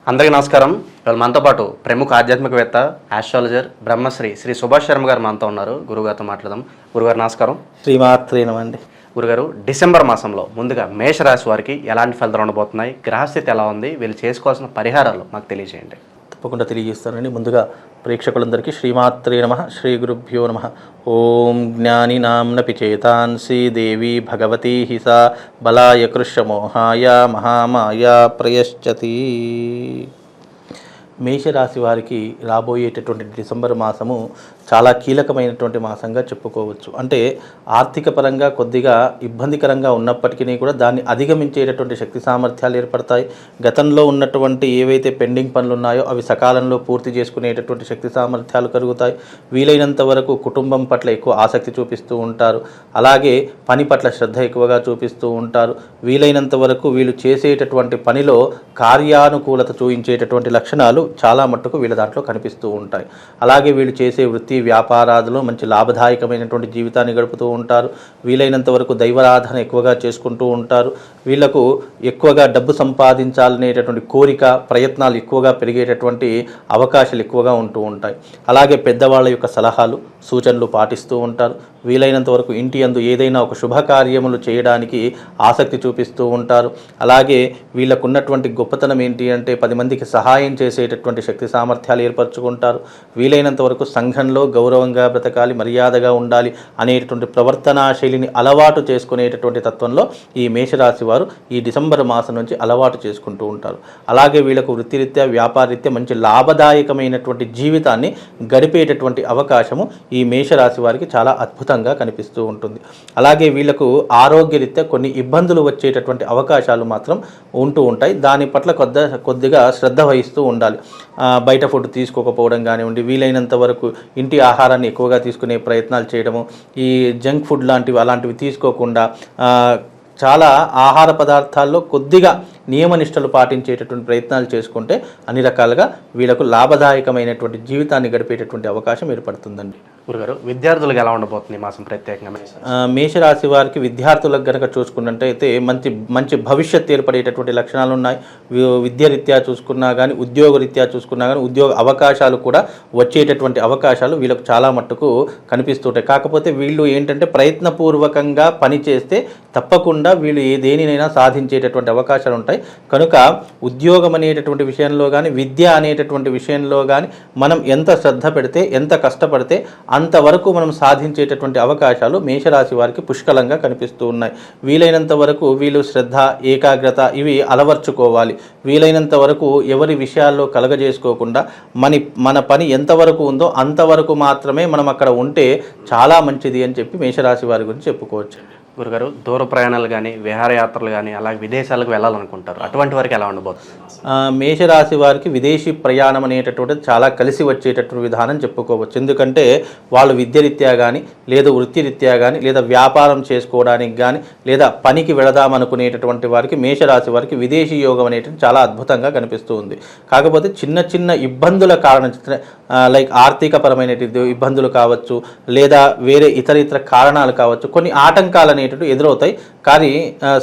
అందరికీ నమస్కారం. ఇవాళ మనతో పాటు ప్రముఖ ఆధ్యాత్మికవేత్త, ఆస్ట్రాలజర్ బ్రహ్మశ్రీ శ్రీ సుభాష్ శర్మ గారు మనతో ఉన్నారు. గురుగారితో మాట్లాడదాం. గురుగారు నమస్కారం. శ్రీమాత్రే నమః అండి. గురుగారు, డిసెంబర్ మాసంలో ముందుగా మేషరాశి వారికి ఎలాంటి ఫలితాలు ఉండబోతున్నాయి, గ్రహస్థితి ఎలా ఉంది, వీళ్ళు చేసుకోవాల్సిన పరిహారాలు మాకు తెలియజేయండి. తప్పకుండా తెలియజేస్తానండి. ముందుగా ప్రేక్షకులందరికీ శ్రీమాత్రే నమః, శ్రీ గురుభ్యో నమః. ఓం జ్ఞానినాంనపి చేతాంసి దేవి భగవతి హిసా బలాయ కృష్ణమోహాయ మహామాయ ప్రయశ్చతి. మేషరాశి వారికి రాబోయేటటువంటి డిసెంబర్ మాసము చాలా కీలకమైనటువంటి మాసంగా చెప్పుకోవచ్చు. అంటే ఆర్థిక పరంగా కొద్దిగా ఇబ్బందికరంగా ఉన్నప్పటికీ కూడా దాన్ని అధిగమించేటటువంటి శక్తి సామర్థ్యాలు ఏర్పడతాయి. గతంలో ఉన్నటువంటి ఏవైతే పెండింగ్ పనులు ఉన్నాయో అవి సకాలంలో పూర్తి చేసుకునేటటువంటి శక్తి సామర్థ్యాలు కలుగుతాయి. వీలైనంత వరకు కుటుంబం పట్ల ఎక్కువ ఆసక్తి చూపిస్తూ ఉంటారు. అలాగే పని పట్ల శ్రద్ధ ఎక్కువగా చూపిస్తూ ఉంటారు. వీలైనంత వరకు వీళ్ళు చేసేటటువంటి పనిలో కార్యానుకూలత చూపించేటటువంటి లక్షణాలు చాలా మట్టుకు వీళ్ళ దాంట్లో కనిపిస్తూ ఉంటాయి. అలాగే వీళ్ళు చేసే వృత్తి వ్యాపారాదులో మంచి లాభదాయకమైనటువంటి జీవితాన్ని గడుపుతూ ఉంటారు. వీలైనంత వరకు దైవారాధన ఎక్కువగా చేసుకుంటూ ఉంటారు. వీళ్లకు ఎక్కువగా డబ్బు సంపాదించాలనేటటువంటి కోరిక, ప్రయత్నాలు ఎక్కువగా పెరిగేటటువంటి అవకాశాలు ఎక్కువగా ఉంటూ ఉంటాయి. అలాగే పెద్దవాళ్ళ యొక్క సలహాలు, సూచనలు పాటిస్తూ ఉంటారు. వీలైనంత వరకు ఇంటి యందు ఏదైనా ఒక శుభకార్యములు చేయడానికి ఆసక్తి చూపిస్తూ ఉంటారు. అలాగే వీళ్ళకున్నటువంటి గొప్పతనం ఏంటి అంటే 10 మందికి సహాయం చేసేటటువంటి శక్తి సామర్థ్యాలు ఏర్పరచుకుంటారు. వీలైనంత వరకు సంఘంలో గౌరవంగా బ్రతకాలి, మర్యాదగా ఉండాలి అనేటటువంటి ప్రవర్తనా శైలిని అలవాటు చేసుకునేటటువంటి తత్వంలో ఈ మేషరాశి వారు ఈ డిసెంబర్ మాసం నుంచి అలవాటు చేసుకుంటూ ఉంటారు. అలాగే వీళ్ళకు వృత్తిరీత్యా, వ్యాపారరీత్యా మంచి లాభదాయకమైనటువంటి జీవితాన్ని గడిపేటటువంటి అవకాశము ఈ మేషరాశి వారికి చాలా అద్భుతంగా కనిపిస్తూ ఉంటుంది. అలాగే వీళ్ళకు ఆరోగ్యరీత్యా కొన్ని ఇబ్బందులు వచ్చేటటువంటి అవకాశాలు మాత్రం ఉంటూ ఉంటాయి. దాని పట్ల కొద్దిగా శ్రద్ధ వహిస్తూ ఉండాలి. బయట ఫుడ్ తీసుకోకపోవడం కానివ్వండి, వీలైనంత వరకు ఇంటి ఆహారాన్ని ఎక్కువగా తీసుకునే ప్రయత్నాలు చేయడము, ఈ జంక్ ఫుడ్ అలాంటివి తీసుకోకుండా చాలా ఆహార పదార్థాల్లో కొద్దిగా నియమనిష్టలు పాటించేటటువంటి ప్రయత్నాలు చేసుకుంటే అన్ని రకాలుగా వీళ్ళకు లాభదాయకమైనటువంటి జీవితాన్ని గడిపేటటువంటి అవకాశం ఏర్పడుతుందండి. గురుగారు, విద్యార్థులకు ఎలా ఉండబోతుంది ఈ మాసం ప్రత్యేకంగా? మేషరాశి వారికి విద్యార్థులకు కనుక చూసుకున్నట్టయితే మంచి భవిష్యత్తు ఏర్పడేటటువంటి లక్షణాలు ఉన్నాయి. విద్యారీత్యా చూసుకున్నా కానీ, ఉద్యోగరీత్యా చూసుకున్నా కానీ ఉద్యోగ అవకాశాలు కూడా వచ్చేటటువంటి అవకాశాలు వీళ్ళకు చాలా మట్టుకు కనిపిస్తుంటాయి. కాకపోతే వీళ్ళు ఏంటంటే ప్రయత్నపూర్వకంగా పని చేస్తే తప్పకుండా వీళ్ళు దేనినైనా సాధించేటటువంటి అవకాశాలు ఉంటాయి. కనుక ఉద్యోగం అనేటటువంటి విషయంలో కానీ, విద్య అనేటటువంటి విషయంలో కానీ మనం ఎంత శ్రద్ధ పెడితే, ఎంత కష్టపడితే అంతవరకు మనం సాధించేటటువంటి అవకాశాలు మేషరాశి వారికి పుష్కలంగా కనిపిస్తూ ఉన్నాయి. వీలైనంత వరకు వీళ్ళు శ్రద్ధ, ఏకాగ్రత ఇవి అలవర్చుకోవాలి. వీలైనంత వరకు ఎవరి విషయాల్లో కలగజేసుకోకుండా మన పని ఎంతవరకు ఉందో అంతవరకు మాత్రమే మనం అక్కడ ఉంటే చాలా మంచిది అని చెప్పి మేషరాశి వారి గురించి చెప్పుకోవచ్చు. గురుగారు, దూర ప్రయాణాలు కానీ, విహారయాత్రలు కానీ, అలాగే విదేశాలకు వెళ్ళాలనుకుంటారు, అటువంటి వారికి ఎలా ఉండబోతుంది? మేషరాశి వారికి విదేశీ ప్రయాణం అనేటటువంటిది చాలా కలిసి వచ్చేటటువంటి విధానం చెప్పుకోవచ్చు. ఎందుకంటే వాళ్ళు విద్యరీత్యా కానీ, లేదా వృత్తిరీత్యా కానీ, లేదా వ్యాపారం చేసుకోవడానికి కానీ, లేదా పనికి వెళదామనుకునేటటువంటి వారికి మేషరాశి వారికి విదేశీ యోగం అనేటువంటి చాలా అద్భుతంగా కనిపిస్తూ ఉంది. కాకపోతే చిన్న చిన్న ఇబ్బందుల కారణం, లైక్ ఆర్థికపరమైన ఇబ్బందులు కావచ్చు, లేదా వేరే ఇతర కారణాలు కావచ్చు, కొన్ని ఆటంకాలు అనేటువంటి ఎదురవుతాయి. కానీ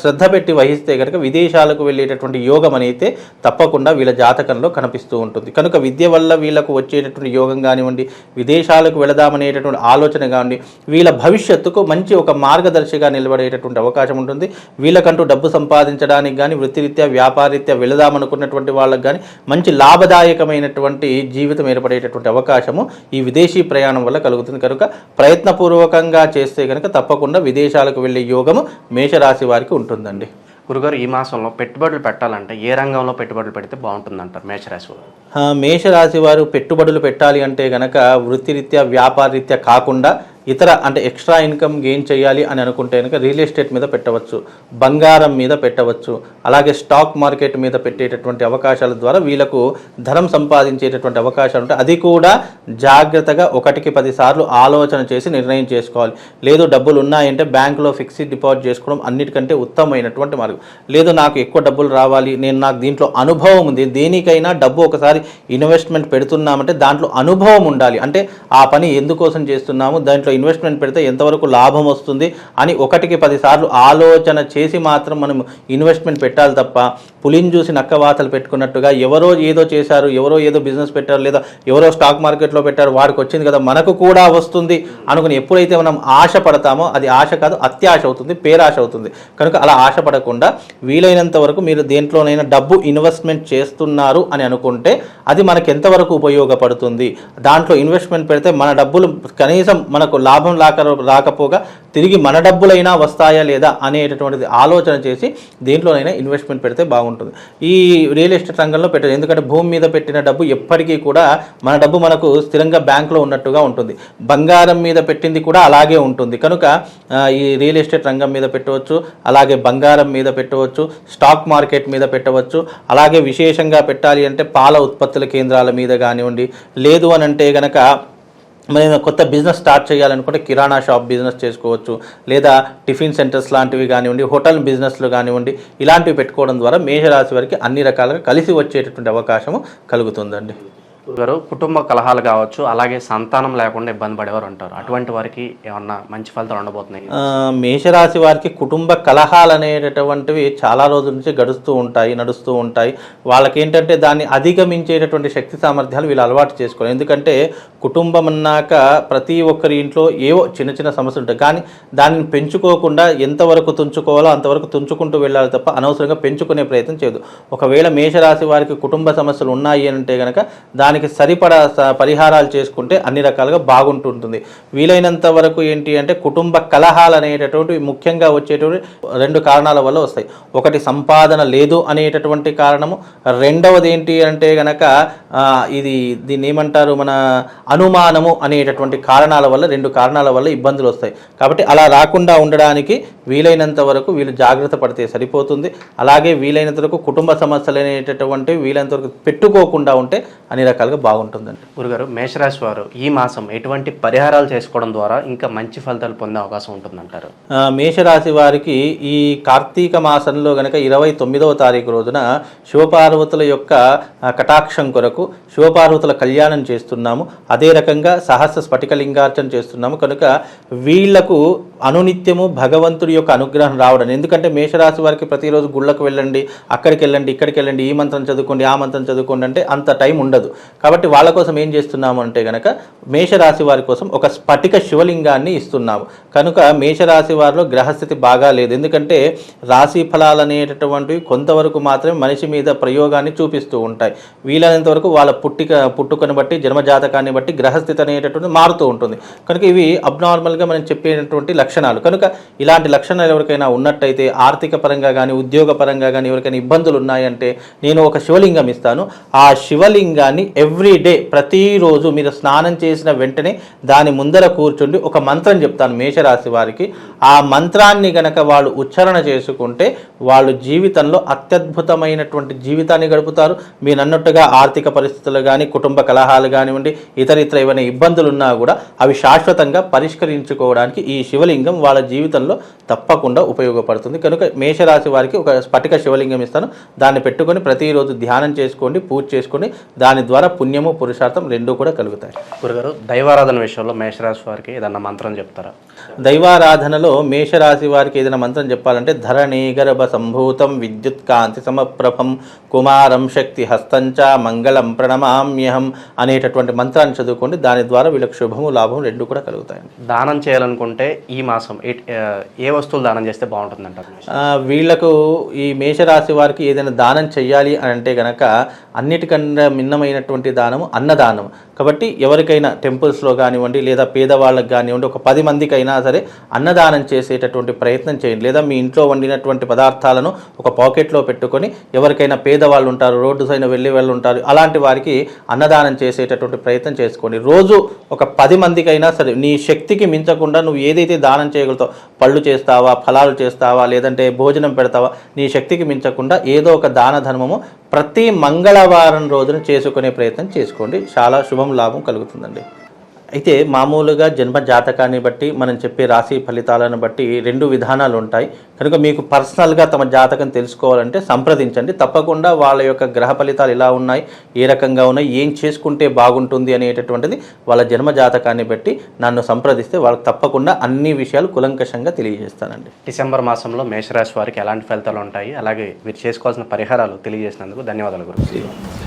శ్రద్ధ పెట్టి వహిస్తే కనుక విదేశాలకు వెళ్ళేటటువంటి యోగం అనేది తప్పకుండా వీళ్ళ జాతకంలో కనిపిస్తూ ఉంటుంది. కనుక విద్య వల్ల వీళ్ళకు వచ్చేటటువంటి యోగం కానివ్వండి, విదేశాలకు వెళదామనేటటువంటి ఆలోచన కానివ్వండి, వీళ్ళ భవిష్యత్తుకు మంచి ఒక మార్గదర్శిగా నిలబడేటటువంటి అవకాశం ఉంటుంది. వీళ్ళకంటూ డబ్బు సంపాదించడానికి కానీ, వృత్తిరీత్యా వ్యాపారరీత్యా వెళదామనుకున్నటువంటి వాళ్ళకి కానీ మంచి లాభదాయకమైనటువంటి జీవితం ఏర్పడేటటువంటి అవకాశము ఈ విదేశీ ప్రయాణం వల్ల కలుగుతుంది. కనుక ప్రయత్నపూర్వకంగా చేస్తే కనుక తప్పకుండా విదేశాలకు వెళ్ళే యోగము మేషరాశి వారికి ఉంటుందండి. గురుగారు, ఈ మాసంలో పెట్టుబడులు పెట్టాలంటే ఏ రంగంలో పెట్టుబడులు పెడితే బాగుంటుందంటారు మేషరాశి వారు? మేషరాశి వారు పెట్టుబడులు పెట్టాలి అంటే కనుక వృత్తిరీత్యా వ్యాపారరీత్యా కాకుండా ఇతర అంటే ఎక్స్ట్రా ఇన్కమ్ గెయిన్ చేయాలి అని అనుకుంటే కనుక రియల్ ఎస్టేట్ మీద పెట్టవచ్చు, బంగారం మీద పెట్టవచ్చు, అలాగే స్టాక్ మార్కెట్ మీద పెట్టేటటువంటి అవకాశాల ద్వారా వీళ్ళకు ధనం సంపాదించేటటువంటి అవకాశాలు ఉంటాయి. అది కూడా జాగ్రత్తగా 1కి 10 సార్లు ఆలోచన చేసి నిర్ణయం చేసుకోవాలి. లేదు డబ్బులు ఉన్నాయంటే బ్యాంకులో ఫిక్స్డ్ డిపాజిట్ చేసుకోవడం అన్నిటికంటే ఉత్తమమైనటువంటి మార్గం. లేదు నాకు ఎక్కువ డబ్బులు రావాలి, నాకు దీంట్లో అనుభవం ఉంది, దేనికైనా డబ్బు ఒకసారి ఇన్వెస్ట్మెంట్ పెడుతున్నామంటే దాంట్లో అనుభవం ఉండాలి. అంటే ఆ పని ఎందుకోసం చేస్తున్నాము, దాంట్లో ఇన్వెస్ట్మెంట్ పెడితే ఎంతవరకు లాభం వస్తుంది అని 1కి 10 సార్లు ఆలోచన చేసి మాత్రం మనం ఇన్వెస్ట్మెంట్ పెట్టాలి తప్ప పులిని చూసి నక్కవాతలు పెట్టుకున్నట్టుగా ఎవరో ఏదో చేశారు, ఎవరో ఏదో బిజినెస్ పెట్టారు, లేదా ఎవరో స్టాక్ మార్కెట్లో పెట్టారు, వాడికి వచ్చింది కదా మనకు కూడా వస్తుంది అనుకుని ఎప్పుడైతే మనం ఆశ పడతామో అది ఆశ కాదు, అత్యాశ అవుతుంది, పేరాశ అవుతుంది. కనుక అలా ఆశపడకుండా వీలైనంత వరకు మీరు దేంట్లోనైనా డబ్బు ఇన్వెస్ట్మెంట్ చేస్తున్నారు అని అనుకుంటే అది మనకు ఎంతవరకు ఉపయోగపడుతుంది, దాంట్లో ఇన్వెస్ట్మెంట్ పెడితే మన డబ్బులు కనీసం మనకు లాభం రాకపోగా తిరిగి మన డబ్బులైనా వస్తాయా లేదా అనేటటువంటిది ఆలోచన చేసి దేంట్లోనైనా ఇన్వెస్ట్మెంట్ పెడితే బాగుంటుంది. ఈ రియల్ ఎస్టేట్ రంగంలో పెట్టదు, ఎందుకంటే భూమి మీద పెట్టిన డబ్బు ఎప్పటికీ కూడా మన డబ్బు మనకు స్థిరంగా బ్యాంకులో ఉన్నట్టుగా ఉంటుంది. బంగారం మీద పెట్టింది కూడా అలాగే ఉంటుంది. కనుక ఈ రియల్ ఎస్టేట్ రంగం మీద పెట్టవచ్చు, అలాగే బంగారం మీద పెట్టవచ్చు, స్టాక్ మార్కెట్ మీద పెట్టవచ్చు. అలాగే విశేషంగా పెట్టాలి అంటే పాల ఉత్పత్తుల కేంద్రాల మీద కానివ్వండి, లేదు అని అంటే కనుక మనం కొత్త బిజినెస్ స్టార్ట్ చేయాలనుకుంటే కిరాణా షాప్ బిజినెస్ చేసుకోవచ్చు, లేదా టిఫిన్ సెంటర్స్ లాంటివి కానివ్వండి, హోటల్ బిజినెస్లు కానివ్వండి, ఇలాంటివి పెట్టుకోవడం ద్వారా మేషరాశి వారికి అన్ని రకాలుగా కలిసి వచ్చేటటువంటి అవకాశం కలుగుతుందండి. గారు కుటుంబ కలహాలు కావచ్చు, అలాగే సంతానం లేకుండా ఇబ్బంది పడేవారు ఉంటారు, అటువంటి వారికి ఏమన్నా మంచి ఫలితాలు ఉండబోతున్నాయి? మేషరాశి వారికి కుటుంబ కలహాలు అనేటటువంటివి చాలా రోజుల నుంచి నడుస్తూ ఉంటాయి. వాళ్ళకి ఏంటంటే దాన్ని అధిగమించేటటువంటి శక్తి సామర్థ్యాలు వీళ్ళు అలవాటు చేసుకోవాలి. ఎందుకంటే కుటుంబం అన్నాక ప్రతి ఒక్కరి ఇంట్లో ఏవో చిన్న చిన్న సమస్యలు ఉంటాయి, కానీ దానిని పెంచుకోకుండా ఎంతవరకు తుంచుకోవాలో అంతవరకు తుంచుకుంటూ వెళ్ళాలి తప్ప అనవసరంగా పెంచుకునే ప్రయత్నం చేయదు. ఒకవేళ మేషరాశి వారికి కుటుంబ సమస్యలు ఉన్నాయి అంటే కనుక దానికి సరిపడా పరిహారాలు చేసుకుంటే అన్ని రకాలుగా బాగుంటుంటుంది. వీలైనంత వరకు ఏంటి అంటే కుటుంబ కలహాలు అనేటటువంటి ముఖ్యంగా వచ్చేటువంటి 2 కారణాల వల్ల వస్తాయి. ఒకటి సంపాదన లేదు అనేటటువంటి కారణము, రెండవది ఏంటి అంటే కనుక దీన్ని ఏమంటారు, మన అనుమానము అనేటటువంటి కారణాల వల్ల 2 కారణాల వల్ల ఇబ్బందులు వస్తాయి. కాబట్టి అలా రాకుండా ఉండడానికి వీలైనంత వరకు వీళ్ళు జాగ్రత్త పడితే సరిపోతుంది. అలాగే వీలైనంత వరకు కుటుంబ సమస్యలు అనేటటువంటి వీలైనంత వరకు పెట్టుకోకుండా ఉంటే అన్ని రకాలుగా బాగుంటుందండి. గురుగారు, మేషరాశి వారు ఈ మాసం ఎటువంటి పరిహారాలు చేసుకోవడం ద్వారా ఇంకా మంచి ఫలితాలు పొందే అవకాశం ఉంటుందంటారు? మేషరాశి వారికి ఈ కార్తీక మాసంలో గనక 29వ తారీఖు రోజున శివపార్వతుల యొక్క కటాక్షం కొరకు శివపార్వతుల కళ్యాణం చేస్తున్నాము. అదే రకంగా సహస్ర స్ఫటికలింగార్చన చేస్తున్నాము. కనుక వీళ్లకు అనునిత్యము భగవంతుడి యొక్క అనుగ్రహం రావడం. ఎందుకంటే మేషరాశి వారికి ప్రతిరోజు గుళ్ళకు వెళ్ళండి, అక్కడికి వెళ్ళండి, ఇక్కడికి వెళ్ళండి, ఈ మంత్రం చదువుకోండి, ఆ మంత్రం చదువుకోండి అంటే అంత టైం ఉండదు. కాబట్టి వాళ్ళ కోసం ఏం చేస్తున్నాము అంటే కనుక మేషరాశి వారి కోసం ఒక స్ఫటిక శివలింగాన్ని ఇస్తున్నాము. కనుక మేషరాశి వారిలో గ్రహస్థితి బాగా లేదు. ఎందుకంటే రాశి ఫలాలు అనేటటువంటివి కొంతవరకు మాత్రమే మనిషి మీద ప్రయోగాన్ని చూపిస్తూ ఉంటాయి. వీలైనంత వరకు వాళ్ళ పుట్టుకను బట్టి, జన్మజాతకాన్ని బట్టి గ్రహస్థితి అనేటటువంటి మారుతూ ఉంటుంది. కనుక ఇవి అబ్నార్మల్గా మనం చెప్పేటటువంటి లక్షణాలు. కనుక ఇలాంటి లక్షణాలు ఎవరికైనా ఉన్నట్టయితే ఆర్థిక పరంగా కానీ, ఉద్యోగ పరంగా కానీ ఎవరికైనా ఇబ్బందులు ఉన్నాయంటే నేను ఒక శివలింగం ఇస్తాను. ఆ శివలింగాన్ని ఎవ్రీడే ప్రతిరోజు మీరు స్నానం చేసిన వెంటనే దాని ముందర కూర్చుండి ఒక మంత్రం చెప్తాను మేషరాశి వారికి. ఆ మంత్రాన్ని గనక వాళ్ళు ఉచ్చారణ చేసుకుంటే వాళ్ళు జీవితంలో అత్యద్భుతమైనటువంటి జీవితాన్ని గడుపుతారు. మీరు అన్నట్టుగా ఆర్థిక పరిస్థితులు కానీ, కుటుంబ కలహాలు కానివ్వండి, ఇతర ఏమైనా ఇబ్బందులు ఉన్నా కూడా అవి శాశ్వతంగా పరిష్కరించుకోవడానికి ఈ శివలింగం వాళ్ళ జీవితంలో తప్పకుండా ఉపయోగపడుతుంది. కనుక మేషరాశి వారికి ఒక స్ఫటిక శివలింగం ఇస్తాను. దాన్ని పెట్టుకొని ప్రతిరోజు ధ్యానం చేసుకోండి, పూజ చేసుకోండి. దాని ద్వారా పుణ్యము, పురుషార్థం 2 కూడా కలుగుతాయి. గురుగారు, దైవారాధన విషయంలో మేషరాశి వారికి ఏదన్నా మంత్రం చెప్తారా? దైవారాధనలో మేషరాశి వారికి ఏదైనా మంత్రం చెప్పాలంటే ధరణి గర్భ సంభూతం విద్యుత్ కాంతి సమప్రభం కుమారం శక్తి హస్తంచ మంగళం ప్రణమామ్యహం అనేటటువంటి మంత్రాన్ని చదువుకోండి. దాని ద్వారా వీళ్ళకి శుభము, లాభం 2 కూడా కలుగుతాయండి. దానం చేయాలనుకుంటే ఈ మాసం ఏ వస్తువులు దానం చేస్తే బాగుంటుందంటారు? వీళ్లకు ఈ మేషరాశి వారికి ఏదైనా దానం చెయ్యాలి అని అంటే గనక అన్నిటికన్నా భిన్నమైనటువంటి దానము అన్నదానం. కాబట్టి ఎవరికైనా టెంపుల్స్లో కానివ్వండి, లేదా పేదవాళ్ళకి కానివ్వండి, ఒక 10 మందికైనా సరే అన్నదానం చేసేటటువంటి ప్రయత్నం చేయండి. లేదా మీ ఇంట్లో వండినటువంటి పదార్థాలను ఒక పాకెట్లో పెట్టుకొని ఎవరికైనా పేదవాళ్ళు ఉంటారు, రోడ్డు సైన వెళ్ళే వాళ్ళు ఉంటారు, అలాంటి వారికి అన్నదానం చేసేటటువంటి ప్రయత్నం చేసుకోండి. రోజు ఒక 10 మందికైనా సరే నీ శక్తికి మించకుండా నువ్వు ఏదైతే దానం చేయగలుగుతావు, పళ్ళు చేస్తావా, ఫలాలు చేస్తావా, లేదంటే భోజనం పెడతావా, నీ శక్తికి మించకుండా ఏదో ఒక దాన ధర్మము ప్రతి మంగళవారం రోజున చేసుకునే ప్రయత్నం చేసుకోండి. చాలా శుభం, లాభం కలుగుతుందండి. అయితే మామూలుగా జన్మ జాతకాన్ని బట్టి మనం చెప్పే రాశి ఫలితాలను బట్టి 2 విధానాలు ఉంటాయి. కనుక మీకు పర్సనల్గా తమ జాతకం తెలుసుకోవాలంటే సంప్రదించండి. తప్పకుండా వాళ్ళ యొక్క గ్రహ ఫలితాలు ఎలా ఉన్నాయి, ఏ రకంగా ఉన్నాయి, ఏం చేసుకుంటే బాగుంటుంది అనేటటువంటిది వాళ్ళ జన్మ జాతకాన్ని బట్టి నన్ను సంప్రదిస్తే వాళ్ళకి తప్పకుండా అన్ని విషయాలు కులంకషంగా తెలియజేస్తానండి. డిసెంబర్ మాసంలో మేషరాశి వారికి ఎలాంటి ఫలితాలు ఉంటాయి, అలాగే వీరు చేసుకోవాల్సిన పరిహారాలు తెలియజేసినందుకు ధన్యవాదాలు గురువు.